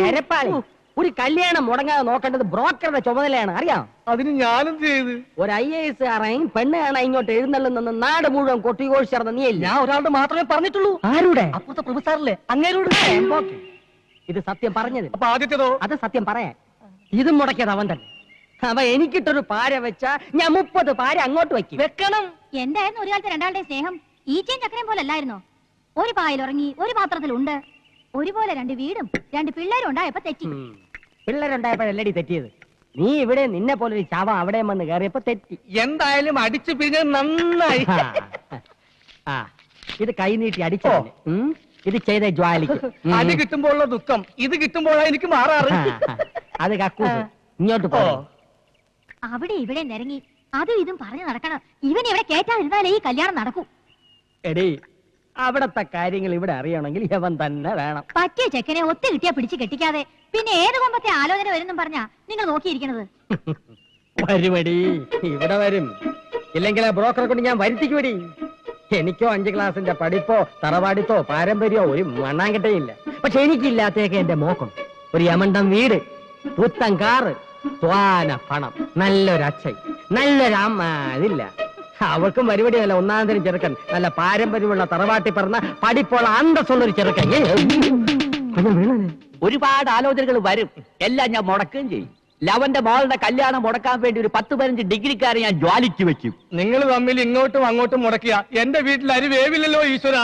അരപ്പാളി. ഒരു കല്യാണം മുടങ്ങാതെ നോക്കേണ്ടത് ബ്രോക്കറുടെ ചുമതലയാണ്, അറിയാം? അതിന് ഞാനും ചെയ്ത്. ഒരു IAS കാരൻ പെണ്ണ് കാണാൻ ഇങ്ങോട്ട് എഴുന്നള്ളുന്ന നാട് മുഴുവൻ കൊട്ടിഘോഷിച്ചിരുന്ന നീയല്ലേ? ഞാൻ ഒരാളുടെ മാത്രമേ പറഞ്ഞിട്ടുള്ളൂ. ആരുടെ? അപ്പുറത്തെ പ്രൊഫസറിലെ അങ്ങേരോട്. ഇത് സത്യം പറഞ്ഞത്. അപ്പൊ ആദ്യത്തേതോ? അത് സത്യം പറയാൻ. ഇതും മുടക്കിയത് അവൻ തന്നെ. അവ എനിക്കിട്ടൊരു പാര വെച്ചാ ഞാൻ 30 പാര അങ്ങോട്ട് വെക്കും. വെക്കണം. എന്തായിരുന്നു ഒരു കാലത്ത് രണ്ടാളുടെ സ്നേഹം? ഈച്ചയും ചക്കരയും പോലെ അല്ലായിരുന്നോ? ഒരു പായിൽ ഉറങ്ങി, ഒരു പാത്രത്തിലുണ്ട്. ഒരുപോലെ 2 വീടും 2 പിള്ളേരും ഉണ്ടായപ്പോ തെറ്റി. പിള്ളേരുണ്ടായപ്പോഴല്ലടി തെറ്റിയത്. നീ ഇവിടെ നിന്നെ പോലൊരു ചാവ അവിടെ വന്ന് കയറിയപ്പോ തെറ്റി. എന്തായാലും അടിച്ചു പിരിഞ്ഞത് നന്നായി. ഇത് കൈ നീട്ടി അടിച്ചോ? ഇത് ചെയ്ത ജ്വാലിക്ക്. അടി കിട്ടുമ്പോഴുള്ള ദുഃഖം ഇത് കിട്ടുമ്പോഴാണ് എനിക്ക് മാറാറ്. അത് കക്കൂസ്. ഇങ്ങോട്ട് പോ. അവിടെ ഇവിടെ നിരങ്ങി അതും ഇതും പറഞ്ഞു നടക്കണം. ഇവൻ ഇവിടെ കേറ്റാതിരുന്നാലേ ഈ കല്യാണം നടക്കൂ. എടീ, അവിടത്തെ കാര്യങ്ങൾ ഇവിടെ അറിയണമെങ്കിൽ ഇവൻ തന്നെ വേണം. പറ്റിയ ചെക്കനെ ഒത്തു കിട്ടിയാ പിടിച്ച് കെട്ടിക്കാതെ പിന്നെ ഏത് കൊമ്പത്തെ ആലോചന വരുന്നും പറഞ്ഞാ നിങ്ങൾ നോക്കിയിരിക്കണത്. വരുമടി, ഇവിടെ വരും. ഇല്ലെങ്കിൽ ആ ബ്രോക്കറെ കൊണ്ട് ഞാൻ വരുത്തിക്കുവടി. എനിക്കോ 5 ക്ലാസിന്റെ പഠിപ്പോ തറവാടിത്തോ പാരമ്പര്യമോ ഒരു മണ്ണാങ്കട്ടയില്ല. പക്ഷെ എനിക്കില്ലാത്തേക്ക് എന്റെ മോക്കം. ഒരു യമണ്ടം വീട്, പുത്തൻ കാറ്, ത്വാന പണം, നല്ലൊരു അച്ഛൻ, നല്ലൊരു അമ്മ. അതില്ല. അവൾക്കും പരിപാടിയല്ല. ഒന്നാം തരം ചെറുക്കൻ, നല്ല പാരമ്പര്യമുള്ള തറവാട്ടി പറഞ്ഞ പഠിപ്പുള്ള അന്തസ്സുള്ളൊരു ചെറുക്കൻ. ഒരുപാട് ആലോചനകൾ വരും. എല്ലാം ഞാൻ മുടക്കുകയും ചെയ്യും. ലവന്റെ മോളുടെ കല്യാണം മുടക്കാൻ വേണ്ടി ഒരു 10-15 ഡിഗ്രിക്കാരെ ഞാൻ ജ്വാലിക്ക് വെക്കും. നിങ്ങൾ തമ്മിൽ ഇങ്ങോട്ടും അങ്ങോട്ടും മുടക്കിയ എന്റെ വീട്ടിൽ അരി വേവില്ലല്ലോ ഈശ്വര.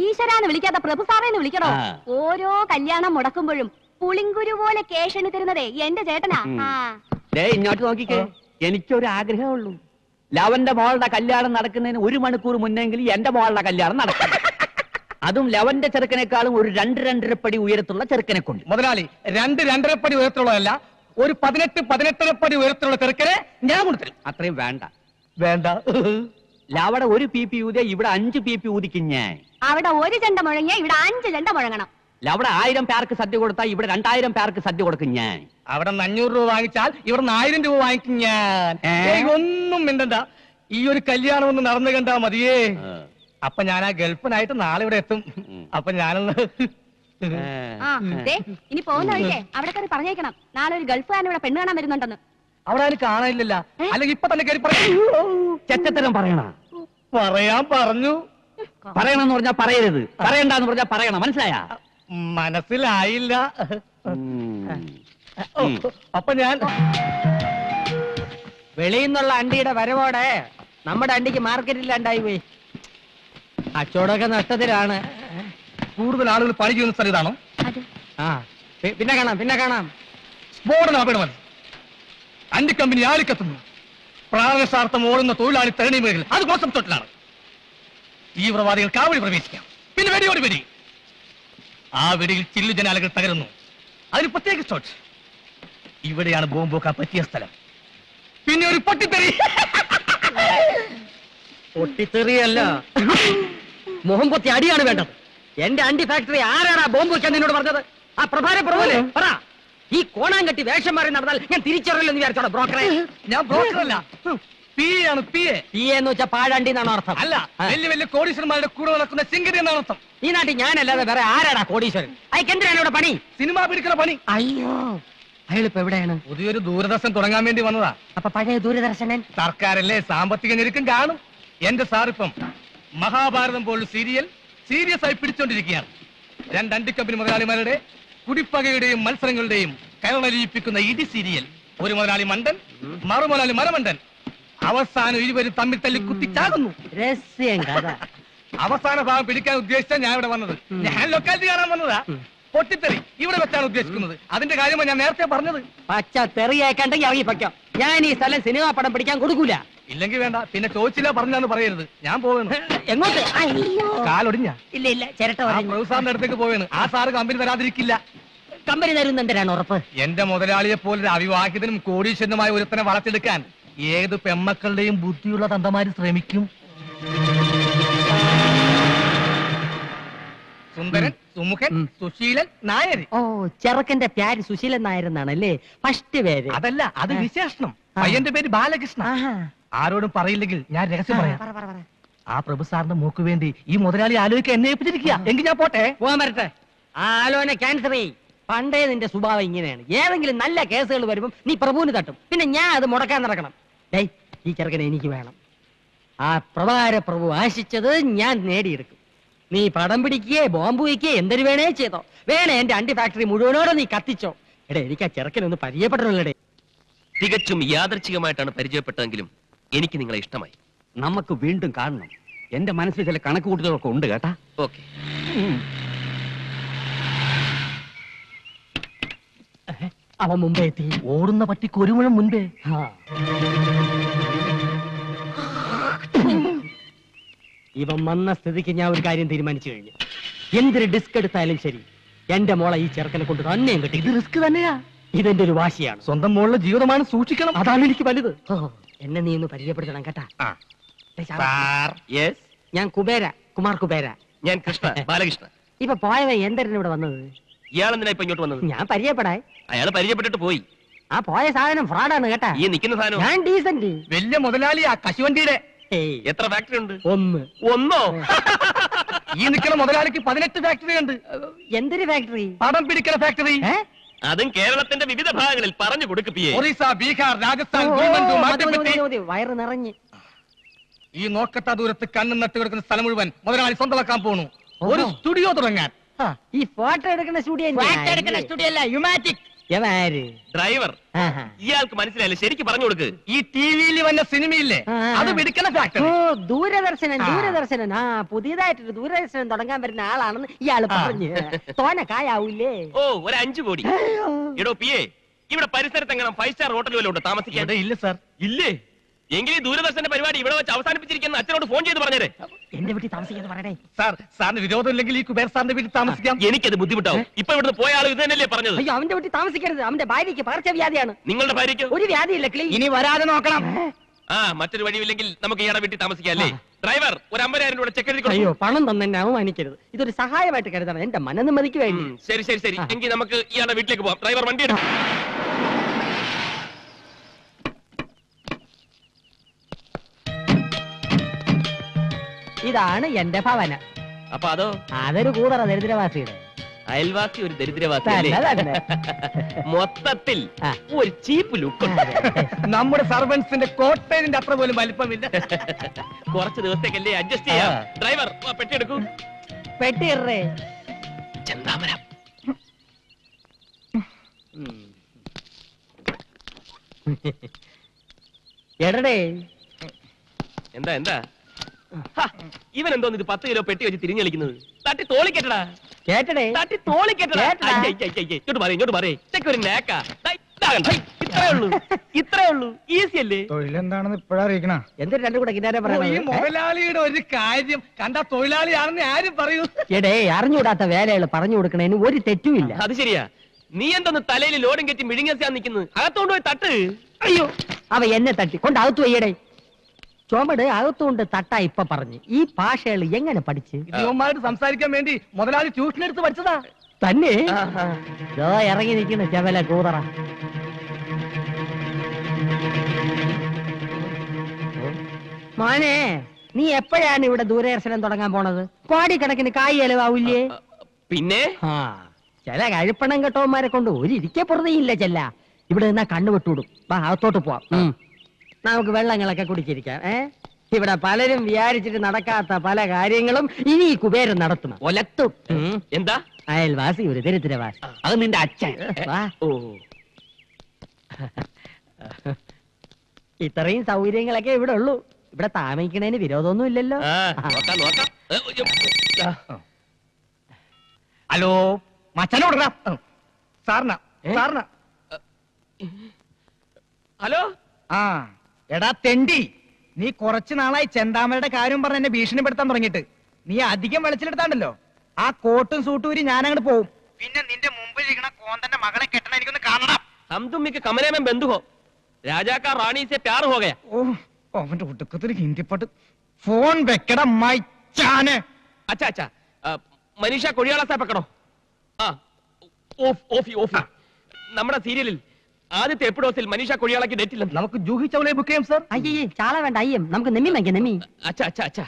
ഈശ്വരാന്ന് വിളിക്കാതെ പ്രഭു സാറേന്ന് വിളിക്കണോ? ഓരോ കല്യാണം മുടക്കുമ്പോഴും പുളിങ്കുരു പോലെ കേഷന് തരുന്നതേ എന്റെ ചേട്ടനാ. ഇങ്ങോട്ട് നോക്കിക്കേ, എനിക്കൊരു ആഗ്രഹമുള്ളൂ. ലവന്റെ മോളുടെ കല്യാണം നടക്കുന്നതിന് 1 മണിക്കൂർ മുന്നെങ്കിലും എന്റെ മോളുടെ കല്യാണം നടക്കും. അതും ലവന്റെ ചെറുക്കനേക്കാളും ഒരു 2-2.5 പടി ഉയരത്തുള്ള ചെറുക്കനെ കൊണ്ട്. മുതലാളി, 2-2.5 പടി ഉയരത്തുള്ളതല്ല, ഒരു 18-18.5 പടി ഉയരത്തിലുള്ള ചെറുക്കനെ ഞാൻ കൊടുത്തരും. അത്രയും വേണ്ട. വേണ്ട. ലവടെ 1 PP ഊതിയ ഇവിടെ 5 PP ഊതിക്കും ഞാൻ. അവിടെ 1 ചെണ്ട മുഴങ്ങിയ ഇവിടെ 5 ചെണ്ട മുഴങ്ങണം. ലവടെ 1000 പേർക്ക് സദ്യ കൊടുത്താൽ ഇവിടെ 2000 പേർക്ക് സദ്യ കൊടുക്കും ഞാൻ. അവിടെ 500 രൂപ വാങ്ങിച്ചാൽ ഇവിടെ 1000 രൂപ വാങ്ങിക്കും ഞാൻ. ഒന്നും മിണ്ടണ്ട. ഈ ഒരു കല്യാണം ഒന്ന് നടന്നു കണ്ടാ മതിയേ. അപ്പൊ ഞാൻ ആ ഗൾഫിനായിട്ട് നാളെ ഇവിടെ എത്തും. അപ്പൊ ഞാനൊന്ന് ഇനി പോകുന്ന വഴിക്കേ അവിടെ കയറി പറഞ്ഞേക്കണം, നാളെ ഒരു ഗൾഫുകാരൻ ഇവിടെ പെണ്ണ് കാണാൻ വരുന്നുണ്ടെന്ന്. അവിടെ ആരും കാണാനില്ല. അല്ലെങ്കിൽ ഇപ്പൊ തന്നെ കയറി ചെറ്റത്തരം പറയണ. പറയാൻ പറഞ്ഞു. പറയണമെന്ന് പറഞ്ഞാ പറയരുത്, പറയണ്ടെന്ന് പറഞ്ഞാ പറയണം. മനസ്സിലായ? മനസ്സിലായില്ല. അപ്പൊ ഞാൻ വെളിയിൽ നിന്നുള്ള അണ്ടിയുടെ വരവോടെ നമ്മുടെ അണ്ടിക്ക് മാർക്കറ്റില്ലാണ്ടായി പോയി. കച്ചവടമൊക്കെ നഷ്ടത്തിലാണ്. കൂടുതൽ ആളുകൾ പണി ചെയ്യുന്ന സ്ഥലം ഇതാണോ? പിന്നെ കാണാം. സ്ഫോടനം അപകടം. അണ്ടി കമ്പനി ആളിക്കത്തുന്നു. പ്രാണസാർത്ഥം ഓടുന്ന തൊഴിലാളി തരണി മേഖല അത് കോൺസെപ്റ്റോട്ടിലാണ്. തീവ്രവാദികൾ കാവലി പ്രവേശിക്കാം. പിന്നെ വെടിയോട് വെടി. ആ വെടിയിൽ ചില്ലു ജനാലകൾ തകരുന്നു. അതിന് പ്രത്യേക ഷോട്ട്. ഇവിടെയാണ് ബോംബ് വെക്കാൻ പറ്റിയ സ്ഥലം. പിന്നെ ഒരു പൊട്ടിത്തെറി. പൊട്ടിത്തെറിയല്ല, മുഖം പൊത്തി അടിയാണ് വേണ്ടത്. എന്റെ അണ്ടി ഫാക്ടറി ആരാണ് ബോംബ് വെക്കാൻ നിന്നോട് പറഞ്ഞത്? ആ പ്രഭാര പ്രഭുല്ലേ പറ. ഈ കോണാങ്കട്ടി വേഷം മാറി നടന്നാൽ ഞാൻ തിരിച്ചറിയില്ലെന്ന് വിചാരിച്ചോടാ ബ്രോക്കറെ? ഞാൻ ബ്രോക്കറല്ല, PA ആണ്. PA എന്ന് വെച്ചാൽ പാഴണ്ടി എന്നാണ് അർത്ഥം. അല്ല, വലിയ വലിയ കോടീശ്വരന്മാരുടെ കൂടെ നടക്കുന്ന ചിങ്കരി എന്നാണ് അർത്ഥം. ഈ നാട്ടിൽ ഞാനല്ലാതെ വേറെ ആരാടാ കോടീശ്വരൻ? അയക്കെന്തിനാണ് ഇവിടെ പണി? സിനിമ പിടിക്കുന്ന പണി. അയ്യോ, അയാളിപ്പോ എവിടെയാണ്? പുതിയൊരു ദൂരദർശൻ തുടങ്ങാൻ വേണ്ടി വന്നതാ. അപ്പൊ പഴയ ദൂരദർശനൻ സർക്കാരല്ലേ, സാമ്പത്തിക ഞെരുക്കം കാണും. എന്റെ സാറിപ്പം മഹാഭാരതം പോലുള്ള സീരിയസ് ആയി പിടിച്ചോണ്ടിരിക്കുകയാണ്. 2 അണ്ടിക്കമ്പനി മുതലാളിമാരുടെ കുടിപ്പകയുടെയും മത്സരങ്ങളുടെയും കരളലിയിപ്പിക്കുന്ന ഇടി സീരിയൽ. ഒരു മുതലാളി മണ്ടൻ, മറുമുതലാളി മരമണ്ടൻ. അവസാനം ഇരുവരും തമ്മിൽ തല്ലി കുത്തിച്ചാകുന്നു. രഹസ്യം കഥ. അവസാന ഭാഗം പിടിക്കാൻ ഉദ്ദേശിച്ചാൽ ഞാൻ ഇവിടെ വന്നത്. ഞാൻ ലൊക്കാലിറ്റി കാണാൻ വന്നതാ. പൊട്ടിത്തെറി ഇവിടെ വെച്ചാണ് ഉദ്ദേശിക്കുന്നത്. അതിന്റെ കാര്യമാണ് ഞാൻ നേരത്തെ പറഞ്ഞത്. പച്ച തെറിയേക്കണ്ടെങ്കിൽ ഇറങ്ങി പൊയ്ക്കോ. ഞാൻ ഈ സ്ഥലം സിനിമാ പടം പിടിക്കാൻ കൊടുക്കൂല. ഇല്ലെങ്കിൽ വേണ്ട. പിന്നെ ചോദിച്ചില്ല പറഞ്ഞാന്ന് പറയരുത്. ഞാൻ പോവുന്നു. എങ്ങോട്ട്? കാലൊടിഞ്ഞ? ഇല്ല, ചിരട്ട പ്രൊഫസറിന്റെ അടുത്തേക്ക് പോവുകയാണ്. ആ സാറ് കമ്പനി തരാതിരിക്കില്ല. കമ്പനി തരുന്നെന്തിനാണ് ഉറപ്പ്? എന്റെ മുതലാളിയെ പോലൊരു അവിവാഹിതനും കോടീശ്വരനുമായ ഒരുത്തനെ വളർത്തിയെടുക്കാൻ ഏത് പെമ്മക്കളുടെയും ബുദ്ധിയുള്ള തന്തമാര് ശ്രമിക്കും. സുന്ദരൻ, സുമുഖൻ, സുശീലൻ, നായർ. ഓ, ചെറുക്കന്റെ പേര് സുശീലൻ നായർ എന്നാണല്ലേ ഫസ്റ്റ് പേര്? അതല്ല, അത് വിശേഷണം. പയ്യന്റെ പേര് ബാലകൃഷ്ണ. ആരോടും പറയില്ലെങ്കിൽ ഞാൻ രഹസ്യം പറയാം. ആ പ്രഭു സാറിന്റെ മൂക്ക് വേണ്ടി ഈ മുതലാളി ആലോചിക്കാൻ എന്നെ ഏൽപ്പിച്ചിരിക്കുക. എങ്കിൽ ഞാൻ പോട്ടെ. പോകാൻ വരട്ടെ. ആലോചന ക്യാൻസർ ചെയ്. പണ്ടേ നിന്റെ സ്വഭാവം ഇങ്ങനെയാണ്. ഏതെങ്കിലും നല്ല കേസുകൾ വരുമ്പം നീ പ്രഭുവിന് തട്ടും, പിന്നെ ഞാൻ അത് മുടക്കാൻ നടക്കണം. ഡേയ്, ഈ ചെറുക്കനെ എനിക്ക് വേണം. ആ പ്രഭാര പ്രഭു ആശിച്ചത് ഞാൻ നേടിയെടുക്കും. നീ പടം പിടിക്കുകയെ ബോംബ് വയ്ക്കുകയെ എന്തൊരു വേണേ ചെയ്തോ. വേണേ എന്റെ അണ്ടി ഫാക്ടറി മുഴുവനോടെ നീ കത്തിച്ചോ. എടേ, എനിക്ക് ആ ചെറുക്കനൊന്ന് പരിചയപ്പെടണല്ലേ. തികച്ചും യാദൃച്ഛികമായിട്ടാണ് പരിചയപ്പെട്ടതെങ്കിലും എനിക്ക് നിങ്ങളെ ഇഷ്ടമായി. നമുക്ക് വീണ്ടും കാണണം. എന്റെ മനസ്സിൽ ചില കണക്കുകൂട്ടലുകളൊക്കെ ഉണ്ട് കേട്ടാ. ഓക്കെ. അവൻ മുമ്പേ എത്തി. ഓടുന്ന പട്ടിക്ക് ഒരു മുഴം മുൻപേ. ഇവൻ വന്ന സ്ഥിതിക്ക് ഞാൻ ഒരു കാര്യം തീരുമാനിച്ചു കഴിഞ്ഞു. എന്തൊരു ഡിസ്ക് എടുത്താലും ശരി, എന്റെ മോളെ ഈ ചെറുക്കനെ കൊണ്ട് തന്നെയും കിട്ടി. ഇത് റിസ്ക് തന്നെയാ. ഇതെന്റെ ഒരു വാശിയാണ്. സ്വന്തം മോളുടെ ജീവിതമാണ്, സൂക്ഷിക്കണം. അതാണ് എനിക്ക് വലുത്. എന്നെ നീ ഒന്ന് പരിചയപ്പെടുത്തണം കേട്ടാ. യെസ്, ഞാൻ കുമാർ കുബേര. ഞാൻ കൃഷ്ണ, ബാലകൃഷ്ണ. ഇപ്പൊ പോയവ എന്തിനാണ് ഇവിടെ വന്നത്? ഇയാളെന്തിനാ ഇപ്പൊ ഇങ്ങോട്ട് വന്നത്? ഞാൻ പരിചയപ്പെടാൻ. അയാൾ പരിചയപ്പെട്ടിട്ട് പോയി. ആ പോയ സാധനം ഫ്രോഡാണ് കേട്ടാ. ഈ നിൽക്കുന്ന സാധനം ഞാൻ ഡീസന്റ്. വലിയ മുതലാളിയാ കശുവണ്ടിയുടെ. എത്ര ഫാക്ടറി ഉണ്ട്? ഒന്നോ? ഈ നിൽക്കുന്ന മുതലാളിക്ക് 18 ഫാക്ടറി ഉണ്ട്. എന്തൊരു ഫാക്ടറി? പടം പിടിക്കുന്ന ഫാക്ടറി. അതും കേരളത്തിന്റെ വിവിധ ഭാഗങ്ങളിൽ പറഞ്ഞു കൊടുക്കുകയെ. ഒറീസ, ബീഹാർ, രാജസ്ഥാൻ, ഗുൽമന്ദു, മധ്യപ്രദേശ്. വയറ് നിറഞ്ഞ്. ഈ നോക്കത്താ ദൂരത്ത് കണ്ണും നട്ട് കിടക്കുന്ന സ്ഥലം മുഴുവൻ മുതലാളി സ്വന്തമാക്കാൻ പോണു. ഒരു സ്റ്റുഡിയോ തുടങ്ങാൻ. ഈ ഫോട്ടോ എടുക്കുന്ന സ്റ്റുഡിയോ അല്ല, യുമാറ്റിക്. ഡ്രൈവർ, ഇയാൾക്ക് മനസ്സിലായില്ല, ശരിക്കും പറഞ്ഞു കൊടുക്ക്. ഈ ടിവിയിൽ വന്ന സിനിമയില്ലേ, അത് പിടിക്കുന്ന ഫാക്ടറി. ദൂരദർശനൻ. ആ, പുതിയതായിട്ടൊരു ദൂരദർശനം തുടങ്ങാൻ വരുന്ന ആളാണെന്ന് ഇയാള് പറഞ്ഞു. തോനെ കായാവൂലേ? ഓ, ഒരു 5 കോടി. എടോ പിയെ, ഇവിടെ പരിസരത്ത് എങ്ങനെ 5 സ്റ്റാർ ഹോട്ടൽ വല്ലതും ഉണ്ടോ താമസിക്കാൻ? ഇല്ല സാർ. ഇല്ലേ? എങ്കിൽ ദൂരദർശന്റെ പരിപാടി ഇവിടെ വെച്ച് അവസാനിപ്പിച്ചിരിക്കുന്ന അച്ഛനോട് ഫോൺ ചെയ്ത് പറഞ്ഞേരെ. എന്റെ വീട്ടിൽ താമസിക്കാന്ന് പറയണേ. സാറിന് വിരോധം ഇല്ലെങ്കിൽ ഈ കുബേർ സാറിന്റെ വീട്ടിൽ താമസിക്കാം. എനിക്കത് ബുദ്ധിമുട്ടാവും. ഇപ്പൊ ഇവിടുന്ന് പോയ ആൾ ഇത് തന്നെയല്ലേ പറഞ്ഞത്? അയ്യോ, അവന്റെ വീട്ടിൽ താമസിക്കരുത്. അവന്റെ ഭാര്യയ്ക്ക് പകർച്ചവ്യാധിയാണ്. നിങ്ങളുടെ ഭാര്യയ്ക്ക് ഒരു വ്യാധിയില്ല. ഇനി വരാതെ നോക്കണം. മറ്റൊരു വഴിയില്ലെങ്കിൽ നമുക്ക് ഇയാളുടെ വീട്ടിൽ താമസിക്കാം അല്ലേ? ഡ്രൈവർ, ഒരു 50,000 രൂപ ചെക്ക് എഴുതി. അയ്യോ, പണം തന്നെ അവമാനിക്കരുത്. ഇതൊരു സഹായമായിട്ട് കരുതണം, എന്റെ മനനിമ്മതിക്ക് വേണ്ടി. ശരി ശരി ശരി, എങ്കിൽ നമുക്ക് ഇയാളുടെ വീട്ടിലേക്ക് പോവാം. ഡ്രൈവർ, വണ്ടി എടുക്കും. ഇതാണ് എന്റെ ഭവനം. അപ്പൊ അതോ? അതൊരു കൂതറ ദരിദ്രവാസിയുടെ. അയൽവാസി ഒരു ദരിദ്രവാസി അല്ലേ? മൊത്തത്തിൽ ആ. ഒരു ചീപ്പ് ലുക്ക്. നമ്മുടെ സർവൻസിന്റെ കോട്ടേജിന്റെ അത്ര പോലും വലിപ്പമില്ല. കുറച്ച് ദിവസത്തേക്കല്ലേ അഡ്ജസ്റ്റ് ചെയ്യാം. ഡ്രൈവർ, പെട്ടി എടുക്കൂ. പെട്ടിറേ. ചെന്താമരം. എടടേ, എന്താ എന്താ ഇവൻ എന്തോന്ന് ഇത് 10 കിലോ പെട്ടി വെച്ച് തിരിഞ്ഞളിക്കുന്നത്? തട്ടി തോളിക്കെട്ടടാ. കേട്ടടേ? തട്ടി തോളിക്കെട്ടടാ. കേട്ടടാ. ഇങ്ങോട്ട് പറയേ, ഇങ്ങോട്ട് പറയേ. ചെക്ക് ഒരു നേക്കാ. ഇത്രേ ഉള്ളൂ, ഇത്രേ ഉള്ളൂ. ഈസി അല്ലേ? തൊഴിലെന്താണെന്ന് ഇപ്പോഴാ അറിയിക്കണ. എന്തൊരു രണ്ടു കൂടെ കിന്നാരെ ഈ പറയണത്? മുതലാളിയുടെ ഒരു കാര്യം കണ്ട തൊഴിലാളിയാണെന്ന് ആരും പറയൂ. എടേ, അറിഞ്ഞുകൂടാത്ത വേലകൾ പറഞ്ഞു കൊടുക്കണേന് ഒരു തെറ്റുമില്ല. അത് ശരിയാ. നീ എന്തോന്ന് തലയിൽ ലോഡും കെട്ടി മിഴുങ്ങാൻ നിൽക്കുന്നത്? അകത്തോണ്ട് പോയി തട്ട്. അയ്യോ, അവ എന്നെ തട്ടി കൊണ്ട് അകത്തു വയ്യടേ. ചുമട് അകത്തുകൊണ്ട് തട്ടാ ഇപ്പൊ പറഞ്ഞു. ഈ ഭാഷകൾ എങ്ങനെ പഠിച്ച്? ഇവന്മാരോട് സംസാരിക്കാൻ വേണ്ടി മുതലാളി ട്യൂഷൻ എടുത്ത് പഠിച്ചതാ. തന്നെ ഇറങ്ങി നിൽക്കുന്ന ചെവല കൂതറ. മോനെ, നീ എപ്പോഴാണ് ഇവിടെ ദൂരദർശനം തുടങ്ങാൻ പോണത്? കോടിക്കണക്കിന് കായ് ചെലവാവൂല്ലേ? പിന്നെ ചില കഴിപ്പണം കെട്ടവന്മാരെ കൊണ്ട് ഒരു ഇരിക്കപ്പുറതയില്ല. ചെല്ല ഇവിടെ നിന്നാ കണ്ണു വിട്ടുവിടും. വാ, അകത്തോട്ട് പോവാം. നമുക്ക് വെള്ളങ്ങളൊക്കെ കുടിച്ചിരിക്കാം. ഇവിടെ പലരും വിചാരിച്ചിട്ട് നടക്കാത്ത പല കാര്യങ്ങളും ഇനി ഈ കുബേരൻ നടത്തും. ഒലത്തും. എന്താ? അയൽവാസി ഒരു ദരിദ്രവാസി. അത് നിന്റെ അച്ഛൻ. വാ. ഓ, ഇത്രയും സൗകര്യങ്ങളൊക്കെ ഇവിടെ ഉള്ളൂ. ഇവിടെ താമസിക്കണേന് വിരോധമൊന്നും ഇല്ലല്ലോ. നോക്കാം നോക്കാം. ഹലോ, മച്ചനോട് സാറിന സാറിന. ഹലോ. എടാ തെണ്ടി, നീ കുറച്ചു നാളായി ചെന്താമരയുടെ കാര്യം പറഞ്ഞ് എന്നെ ഭീഷണിപ്പെടുത്താൻ തുടങ്ങിയിട്ട്. നീ അധികം വെളിച്ചെടുത്താണ്ടല്ലോ, ആ കോട്ടും സൂട്ടും ഊരി ഞാൻ അങ്ങോട്ട് പോവും. പിന്നെ നിന്റെ മുമ്പിൽ ഇരിക്കണ കോന്തന്റെ മകളെ കെട്ടണ എനിക്കൊന്ന് കാണണം. हम तुम के कमरे में बंद हो. राजा का रानी से प्यार हो गया. ഓ, അവന്റെ ഒടുക്കത്തൊരു ഹിന്ദി പാട്ട്. ഫോൺ വെക്കട മൈച്ചാന്. अच्छा अच्छा, मनीषा कोड़ियाला से पकड़ो. ഓഫി ഓഫി. നമ്മുടെ സീരിയലിൽ ആദ്യത്തെ എപ്പിസോഡിൽ മനീഷ കൊഴിയാളയ്ക്ക് ഡേറ്റ് ഇല്ല. നമുക്ക് ജൂഹി ചൗളയെ ബുക്ക് ചെയ്യാം സാർ. അയ്യേ, ചാള വേണ്ട, അയ്യം. നമുക്ക് നെമ്മി വാങ്ങിക്കാം, നെമ്മി. അച്ഛാ അച്ഛാ അച്ഛാ.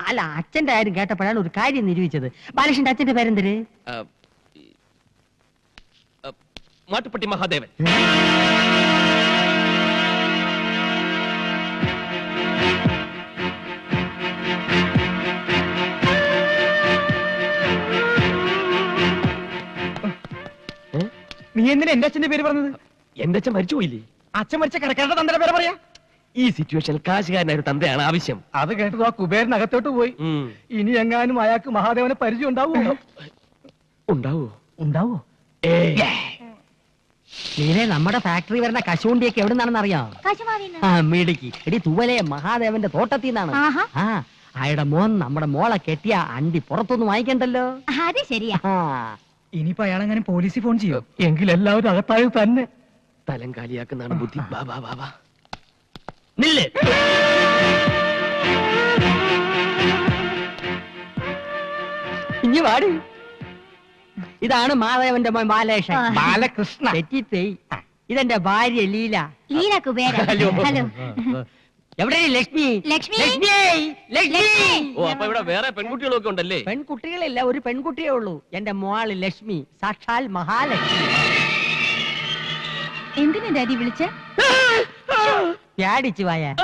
അല്ല, അച്ഛന്റെ കാര്യം കേട്ടപ്പോഴാണ് ഒരു കാര്യം നിരൂപിച്ചത്. ബാലകൃഷ്ണന്റെ അച്ഛന്റെ പേരെന്തര്? മാട്ടുപ്പെട്ടി മഹാദേവൻ. നീ എന്തിനാ എന്റെ അച്ഛന്റെ പേര് പറഞ്ഞത്? എന്റെ അച്ഛൻ മരിച്ചുപോയില്ലേ? അച്ഛൻ മരിച്ച കിടക്കേണ്ട തന്റെ പേര് പറയാ. ഈ സിറ്റുവേഷനിൽ കാശുകാരനായ ഒരു തന്തയാണ് ആവശ്യം. അത് കേട്ടത് ആ കുബേരനകത്തോട്ട് പോയി. ഇനി എങ്ങാനും അയാൾക്ക് മഹാദേവനെ പരിചയം ഉണ്ടാവുമോ? ഉണ്ടാവോ? ഉണ്ടാവോ? നീനെ നമ്മുടെ ഫാക്ടറി വരുന്ന കശുവണ്ടിയൊക്കെ എവിടെ നിന്നാണെന്ന് അറിയാം? കശുമാവിന്ന്. ആ മിടുക്കി. എടി തൂവലെ മഹാദേവന്റെ തോട്ടത്തിൽ നിന്നാണ്. ആഹാ. ആ അയാളുടെ മോൻ നമ്മുടെ മോളെ കെട്ടിയ അണ്ടി പുറത്തൊന്നും വാങ്ങിക്കണ്ടല്ലോ. അത് ശരിയാ. ആ ഇനിയിപ്പോ അയാളെങ്ങനെ പോലീസിൽ ഫോൺ ചെയ്യോ? എങ്കിൽ എല്ലാവരും അകത്തായത് തന്നെ. തലം കാലിയാക്കുന്നതാണ് ബുദ്ധി. വാ വാ വാ വാ. നില്ല്. ഇനി വാടി. ഇതാണ് മാധവന്റെ മോൻ ബാലകൃഷ്ണൻ. ബാലകൃഷ്ണ. തെറ്റിത്തേ. ഇതെന്റെ ഭാര്യ ലീല. ലീല കുബേര. ഹലോ. ഹലോ. എവിടെ ലക്ഷ്മി? ലക്ഷ്മി. ലക്ഷ്മി. ലക്ഷ്മി. ഓ, അപ്പൊ ഇവിടെ വേറെ പെൺകുട്ടികളൊക്കെ ഉണ്ടല്ലേ? പെൺകുട്ടികളില്ല, ഒരു പെൺകുട്ടിയേ ഉള്ളൂ. എന്റെ മോള് ലക്ഷ്മി, സാക്ഷാൽ മഹാലക്ഷ്മി. എന്തിനാ ഡാഡി വിളിച്ച? പ്യാടിച്ചു വായ.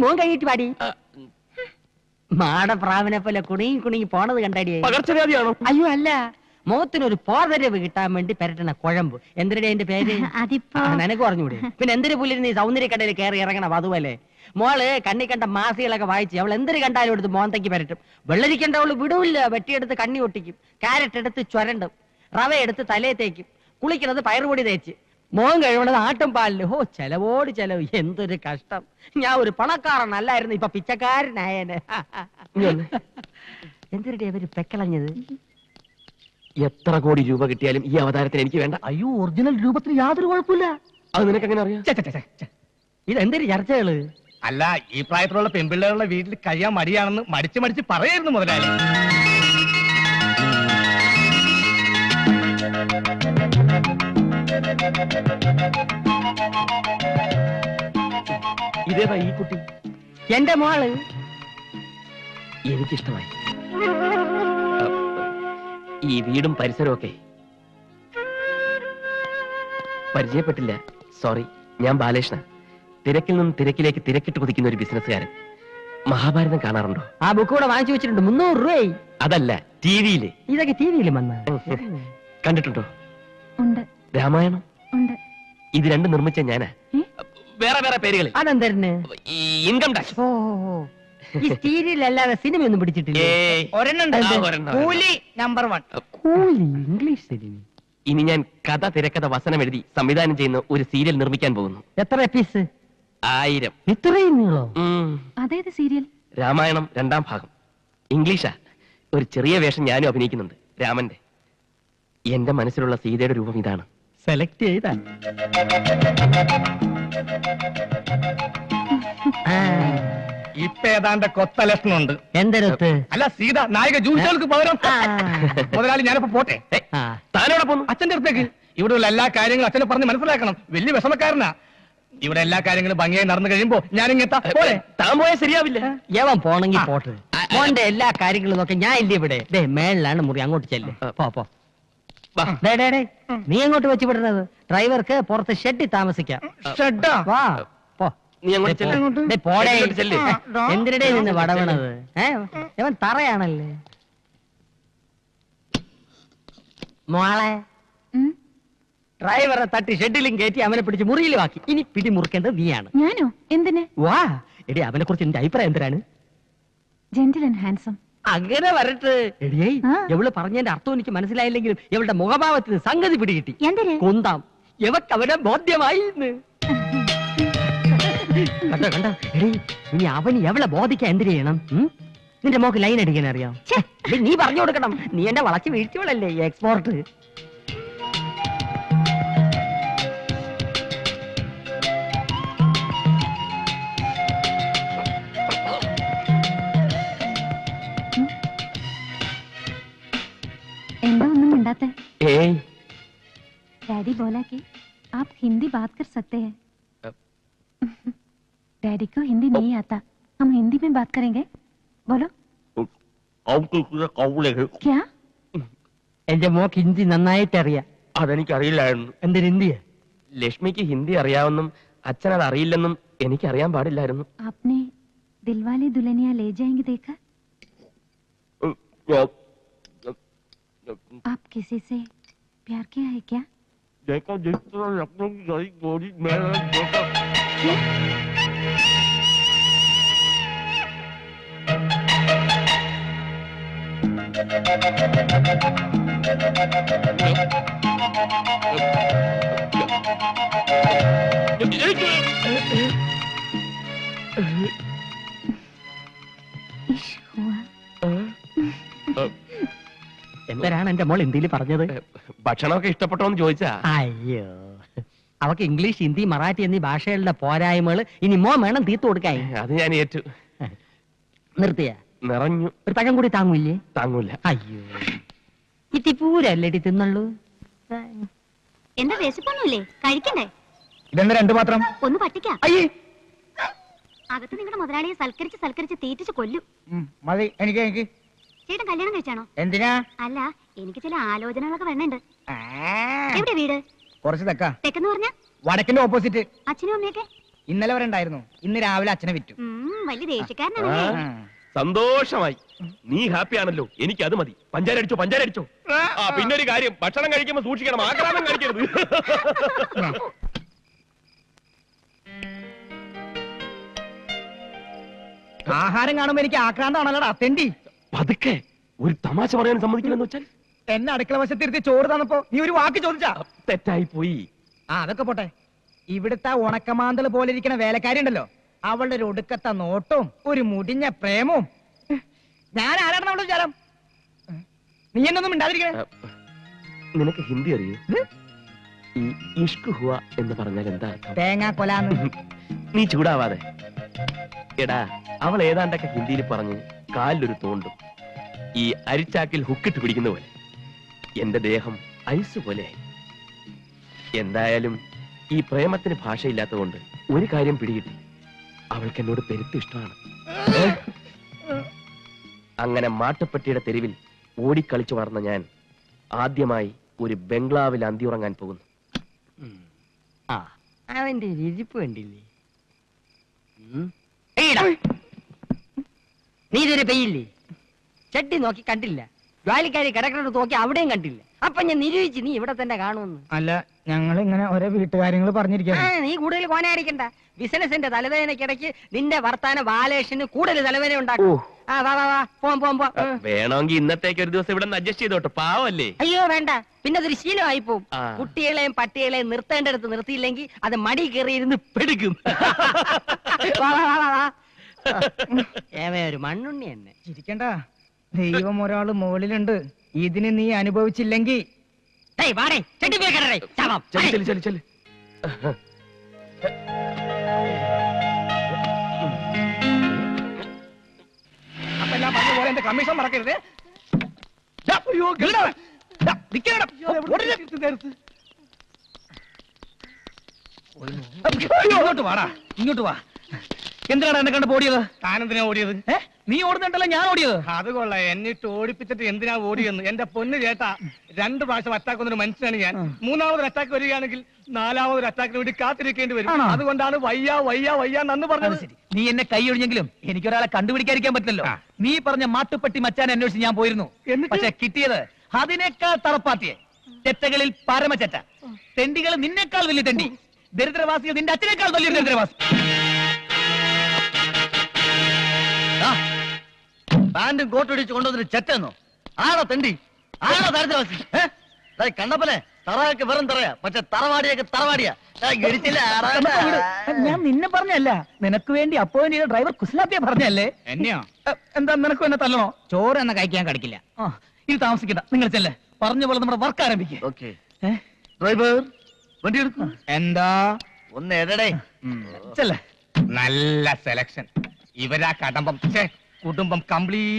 മോൻ കഴിഞ്ഞിട്ട് പാടി. മാടപ്രാവിനെ പോലെ കുണുങ്ങി പോണത് കണ്ടടിയേ. പകർച്ചവ്യാധിയാണോ? അയ്യോ അല്ല, മുഖത്തിനൊരു പോതരവ് കിട്ടാൻ വേണ്ടി പെരട്ടണ കുഴമ്പ്. എന്തിനാ എന്റെ പേര്? അതിപ്പോ നിനക്ക് പറഞ്ഞൂടെ? പിന്നെ എന്തിനു പുല്ലിന് നീ സൗന്ദര്യക്കടയിൽ കയറി ഇറങ്ങണം? അതുപോലെ മോള് കണ്ണി കണ്ട മാസികളൊക്കെ വായിച്ച് അവൾ എന്തൊരു കണ്ടാലും എടുത്ത് മോന്തയ്ക്ക് പരട്ടും. വെള്ളരിക്കണ്ട അവള് വിടൂല്ല. വെട്ടിയെടുത്ത് കണ്ണി ഒട്ടിക്കും, ക്യാരറ്റ് എടുത്ത് ചുരണ്ടും, റവ എടുത്ത് തലയെ തേക്കും, കുളിക്കുന്നത് പയറുപൊടി തേച്ച്, മോൻ കഴിവണത് ആട്ടും പാലില്. ഹോ, ചെലവോട് ചെലവ്. എന്തൊരു കഷ്ടം. ഞാൻ ഒരു പണക്കാരനല്ലായിരുന്നു, ഇപ്പൊ പിച്ചക്കാരനായനെ. എന്തൊരു അവര് പെക്കളഞ്ഞത്. എത്ര കോടി രൂപ കിട്ടിയാലും ഈ അവതാരത്തിന് എനിക്ക് വേണ്ട. അയ്യോ, ഒറിജിനൽ രൂപത്തിന് യാതൊരു കുഴപ്പമില്ല. അത് നിനക്ക് എങ്ങനെ അറിയാം? ഇതെന്തൊരു ചർച്ചകള്? അല്ല, ഈ പ്രായത്തിലുള്ള പെൺപിള്ളേരുടെ വീട്ടിൽ കഴിയാൻ മടിയാണെന്ന് മടിച്ച് പറയായിരുന്നു മുതലാളി. ഇതേതാ ഈ കുട്ടി? എന്റെ മോള്. എനിക്കിഷ്ടമായി. ഈ വീടും പരിസരവും ഒക്കെ പരിചയപ്പെട്ടില്ല. സോറി. ഞാൻ ബാലകൃഷ്ണൻ. തിരക്കിൽ നിന്നും തിരക്കിലേക്ക് തിരക്കിട്ട് കുതിക്കുന്ന ഒരു ബിസിനസ്സുകാരൻ. മഹാഭാരതം കാണാറുണ്ടോ? ആ ബുക്ക് കൂടെ വാങ്ങിച്ചു വെച്ചിട്ടുണ്ട്. 300 രൂപയായി. അതല്ല, ടിവിയില്. ഇതൊക്കെ ടിവിയിലും വന്ന കണ്ടിട്ടുണ്ടോ? ഉണ്ട്. രാമായണം. ഉണ്ട്. ഇത് രണ്ടും നിർമ്മിച്ച ഞാനാ. വേറെ വേറെ പേരുകൾ. അതെന്തരന്? Income tax. ഓ, ഈ സീരിയലല്ലാതെ സിനിമയൊന്നും പിടിച്ചിട്ടില്ല. കൂലി നമ്പർ 1. കൂലി ഇംഗ്ലീഷ് സിനിമ. ഇനി ഞാൻ കഥ, തിരക്കഥ, വസനം എഴുതി സംവിധാനം ചെയ്യുന്ന ഒരു സീരിയൽ നിർമ്മിക്കാൻ പോകുന്നു. എത്ര എപ്പീസ്? 1000. ഇത്രയും നീളോ? അതേത് സീരിയൽ? രാമായണം 2ാം ഭാഗം. ഇംഗ്ലീഷാ. ഒരു ചെറിയ വേഷം ഞാനും അഭിനയിക്കുന്നുണ്ട്, രാമന്റെ. എന്റെ മനസ്സിലുള്ള സീതയുടെ രൂപം ഇതാണ്. സെലക്ട് ചെയ്താ. ഇപ്പൊ ഏതാണ്ട് കൊത്ത ലക്ഷണമുണ്ട്. എന്തൊരുത്ത്? അല്ല, സീത നായിക ജൂസുകൾക്ക് പകരം. മുതലാളി, ഞാനിപ്പോ പോട്ടെ. താനോടെ പോന്നു? അച്ഛന്റെ അടുത്തേക്ക്. ഇവിടെയുള്ള എല്ലാ കാര്യങ്ങളും അച്ഛനെ പറഞ്ഞ് മനസ്സിലാക്കണം. വലിയ വിഷമക്കാരനാ. ഇവിടെ എല്ലാ കാര്യങ്ങളും ഭംഗിയായി നടന്നു കഴിയുമ്പോ ഞാനിങ്ങെത്താ. പോലെ താൻ പോയാൽ ശരിയാവില്ല. യവൻ പോണെങ്കി പോട്ടെ. മോന്റെ എല്ലാ കാര്യങ്ങളും നോക്കെ ഞാൻ ഇല്ല ഇവിടെ. മേളിലാണ് മുറി, അങ്ങോട്ട് ചെല്ല്. പോ. നീ എങ്ങോട്ട് വെച്ച് വിടുന്നത്? ഡ്രൈവർക്ക് പുറത്ത് ഷെഡിൽ താമസിക്കാം. ഷെഡാ? വാ, പോ. നീ അങ്ങോട്ട് ചെല്ല്. പോടേ. ചെല്ല്. എന്തിനിടെ നിന്ന് വടവണത്? ഇവൻ തറയാണല്ലേ. മോളെ, ഡ്രൈവറെ തട്ടി ഷെഡിലും കയറ്റി അവനെ പിടിച്ച് മുറിയിലും ആക്കി. ഇനി പിടി മുറുക്കേണ്ടത് നീയാണ്. ഞാനോ? എന്തിന്? വാ. എടി, അവനെ കുറിച്ച് എന്റെ അഭിപ്രായം എന്തിനാണ്? Gentle and handsome. അങ്ങനെ വരട്ടെ. എടിയേ, എവള് പറഞ്ഞതിന്റെ അർത്ഥം എനിക്ക് മനസ്സിലായില്ലെങ്കിലും ഇവളുടെ മുഖഭാവത്തിന് സംഗതി പിടികിട്ടി. എന്തിന്? കൊന്താം. എവക്ക് അവനെ ബോധ്യമായി. കണ്ടോ? എടി, ഇനി അവന് എവളെ ബോധിക്കാൻ എന്തിനു ചെയ്യണം? നിന്റെ മോക്ക് ലൈൻ അടിക്കാൻ അറിയാം? നീ പറഞ്ഞു കൊടുക്കണം. നീ എന്നെ വളച്ച് വീഴ്ചകളല്ലേ എക്സ്പോർട്ട്. എന്താ ഒന്നും മിണ്ടാത്തെ? ഏയ്, डैडी बोला कि आप हिंदी बात कर सकते हैं. डैडी को हिंदी नहीं आता, हम हिंदी में बात करेंगे. बोलो. क्या? എന്റെ മോക്ക് ഹിന്ദി നന്നായിട്ട് അറിയാം. അതെനിക്കറിയില്ലായിരുന്നു. എന്തിന് ഹിന്ദിയ? ലക്ഷ്മിക്ക് ഹിന്ദി അറിയാമെന്നും അച്ഛൻ അത് അറിയില്ലെന്നും എനിക്കറിയാൻ പാടില്ലായിരുന്നു. आपने दिलवाले दुल्हनिया ले जाएंगे देखा? आप किसी से प्यार किया है क्या? इश्क हुआ? എന്തരാണ് എന്റെ മോൾ ഹിന്ദിയിൽ പറഞ്ഞത്? ഭക്ഷണമൊക്കെ ഇഷ്ടപ്പെട്ടോന്ന് ചോദിച്ചാ? അയ്യോ, അവക്ക് ഇംഗ്ലീഷ്, ഹിന്ദി, മറാഠി എന്നീ ഭാഷകളുടെ പോരായ്മകൾ ഇനി മോൻ വേണം തീർത്തു കൊടുക്കാൻ. അത് ഞാൻ ഏറ്റു. നിർത്തിയ നിറഞ്ഞു. ഒരു പഴം കൂടി താങ്ങൂല്ലേ? താങ്ങൂല. അയ്യോ, ഇത്തിപ്പൂരല്ലേടി തിന്നുള്ളൂ. എന്താ വിശപ്പൊന്നുമില്ലേ? കഴിക്കണ്ടേ? ഇതെന്താ 2 പാത്രം? ഒന്ന് പട്ടിക്ക. അയ്യേ, അകത്ത് നിങ്ങളുടെ മുതലാളിയെ സൽക്കരിച്ച് തീറ്റിച്ച് കൊല്ലും. മതി. എനിക്ക് ചേട്ടൻ കല്യാണം കഴിച്ചാണോ? എന്തിനാ? അല്ല, എനിക്ക് ചില ആലോചനകളൊക്കെ വേണുണ്ട്. എവിടെ വീട്? കുറച്ച് തെക്കാ. തെക്കെന്ന് പറഞ്ഞ വടക്കിന്റെ ഓപ്പോസിറ്റ്. അച്ഛനും അമ്മയൊക്കെ ഇന്നലെ വരെ ഉണ്ടായിരുന്നു. ഇന്ന് രാവിലെ അച്ഛനെ വിറ്റു. വലിയ ദേഷ്യക്കാരനാണല്ലേ? സന്തോഷമായി. നീ ഹാപ്പി ആണല്ലോ, എനിക്ക് അത് മതി. പഞ്ചാര അടിച്ചോ. പിന്നെ ഒരു കാര്യം, ഭക്ഷണം കഴിക്കുമ്പോ സൂക്ഷിക്കണം, ആക്രാന്തം കഴിക്കരുത്. ആഹാരം കാണുമ്പോ എനിക്ക് ആക്രാന്താണല്ലോടാ തെണ്ടി. പതുക്കെ, ഒരു തമാശ പറയാൻ സമ്മതിക്കില്ലെന്ന് വെച്ചാൽ? എന്നെ അടുക്കള വശത്തിരുത്തി ചോറ് തന്നപ്പോ നീ ഒരു വാക്ക് ചോദിച്ചാ? തെറ്റായി പോയി. അതൊക്കെ പോട്ടെ. ഇവിടുത്തെ ഉണക്കമാന്തൽ പോലെ ഇരിക്കുന്ന വേലക്കാരി ഉണ്ടല്ലോ, അവളുടെ ഒരു ഒടുക്കത്തെ നോട്ടവും ഒരു മുടിഞ്ഞ പ്രേമവും. ഞാൻ ആരാണെന്ന് അവളുടെ വിചാരം? നീ എന്നൊന്നും മിണ്ടാതിരിക്കണേ. നിനക്ക് ഹിന്ദി അറിയൂ? ഈ ഇഷ്ക് ഹുവ എന്ന് പറഞ്ഞാൽ എന്താ? തേങ്ങാ കൊലാന്ന്. നീ ചൂടാവാതെ. എടാ, അവൾ ഏതാണ്ടൊക്കെ ഹിന്ദിയിൽ പറഞ്ഞ് കാലിലൊരു തോണ്ടും. ഈ അരിച്ചാക്കിൽ ഹുക്കിട്ട് പിടിക്കുന്ന പോലെ എന്റെ ദേഹം ഐസ് പോലെയായി. എന്തായാലും ഈ പ്രേമത്തിന് ഭാഷയില്ലാത്തതുകൊണ്ട് ഒരു കാര്യം പിടികിട്ടി, അവൾക്ക് എന്നോട് പെരുത്ത് ഇഷ്ടമാണ്. അങ്ങനെ മാട്ടുപ്പെട്ടിയുടെ തെരുവിൽ ഓടിക്കളിച്ചു വളർന്ന ഞാൻ ആദ്യമായി ഒരു ബംഗ്ലാവിൽ അന്തിയുറങ്ങാൻ പോകുന്നു. അവന്റെ ഇരിപ്പ് കണ്ടില്ലേ? നീ ഇതുവരെ പെയ്യില്ലേ? ചട്ടി നോക്കി കണ്ടില്ല, ജോലിക്കാരി കിടക്കുന്നത് നോക്കി അവിടെയും കണ്ടില്ല. അപ്പൊ ഞാൻ നിരൂപിച്ച് നീ ഇവിടെ തന്നെ കാണുമെന്ന്. അല്ല, ഞങ്ങൾ ഇങ്ങനെ ഓരോ വീട്ടുകാര്യങ്ങൾ പറഞ്ഞിരിക്കാം. നീ കൂടുതൽ കോനായിരിക്കണ്ട. ബിസിനസിന്റെ തലവേദനക്കിടയ്ക്ക് നിന്റെ വർത്താന ബാലേഷന് കൂടുതൽ തലവേദന ഉണ്ടാക്കും. വേണമെങ്കിൽ ഇന്നത്തേക്ക് ഒരു ദിവസം ഇവിടെ അഡ്ജസ്റ്റ് ചെയ്തോട്ടെ, പാവല്ലേ? അയ്യോ വേണ്ട, പിന്നെ അതൊരു ശീലമായി പോവും. കുട്ടികളെയും പട്ടികളെയും നിർത്തേണ്ടടുത്ത് നിർത്തിയില്ലെങ്കിൽ അത് മടി കയറിയിരുന്ന് പെടുക്കും. ഒരു മണ്ണുണ്ണി തന്നെ. ചിരിക്കണ്ട, ദൈവം ഒരാള് മുകളിലുണ്ട്. ഇതിന് നീ അനുഭവിച്ചില്ലെങ്കിൽ എന്റെ കമ്മീഷൻ മറക്കരുത്. ഇങ്ങോട്ട് വാടാ, ഇങ്ങോട്ട് വാ. എന്തിനാണ് എന്നെ കണ്ട് ഓടിയത്? താനെന്തിനാ ഓടിയത്? നീ ഓടുന്നുണ്ടല്ലോ, ഞാൻ ഓടിയത്. അത് കൊള്ളാം, എന്നിട്ട് ഓടിപ്പിച്ചിട്ട് എന്തിനാ ഓടിയെന്ന്. എന്റെ പൊന്ന് ചേട്ടാ, 2 പ്രാവശ്യം അറ്റാക്ക് വന്നൊരു മനുഷ്യനാണ് ഞാൻ. 3ാമതൊരു അറ്റാക്ക് വരികയാണെങ്കിൽ 4ാമതൊരു അറ്റാക്കിന് വേണ്ടി കാത്തിരിക്കേണ്ടി വരും. അതുകൊണ്ടാണ് വയ്യ നന്ന് പറഞ്ഞത്. നീ എന്നെ കൈയൊഴിഞ്ഞെങ്കിലും എനിക്കൊരാളെ കണ്ടുപിടിക്കാതിരിക്കാൻ പറ്റില്ലല്ലോ. നീ പറഞ്ഞ മാട്ടുപ്പെട്ടി മച്ചാൻ അന്വേഷിച്ച് ഞാൻ പോയിരുന്നു. പക്ഷെ കിട്ടിയത് അതിനേക്കാൾ തറപ്പാത്തിയെ. ചെറ്റകളിൽ പരമചെറ്റ. തെണ്ടികൾ നിന്നേക്കാൾ വലിയ തെണ്ടി. ദരിദ്രവാസികൾ നിന്റെ അച്ഛനേക്കാൾ വലിയ ദരിദ്രവാസി. പാന്റും കോട്ടടിച്ച് കൊണ്ടുവന്നിട്ട് ചെറ്റെന്നോ? ആണോ തെണ്ടി? ആണോ ദരിദ്രവാസി? കണ്ടപ്പനെ തറയൊക്കെ വെറും തറയാ, പക്ഷെ തറവാടിയൊക്കെ തറവാടിയാ. ഞാൻ നിന്നെ പറഞ്ഞല്ല, നിനക്ക് വേണ്ടി അപ്പോയിന്റ് ചെയ്ത ഡ്രൈവർ കുസ്ലാപ്പിയെ പറഞ്ഞല്ലേ? എന്നെയോ? എന്താ നിനക്കും എന്നെ തല്ലണോ? ചോറ് എന്നെ കഴിക്കാൻ കടിക്കില്ല. ഇത് താമസിക്കണ്ട, നിങ്ങൾ ചെല്ലേ. പറഞ്ഞ പോലെ നമ്മുടെ വർക്ക് ആരംഭിക്കും. ഡ്രൈവർ വണ്ടി എടുക്കും. എന്താ ഒന്ന് എടടേ. ചെല്ലേ. നല്ല സെലക്ഷൻ. ഇവരാ കടമ്പം കുടുംബം കംപ്ലീറ്റ്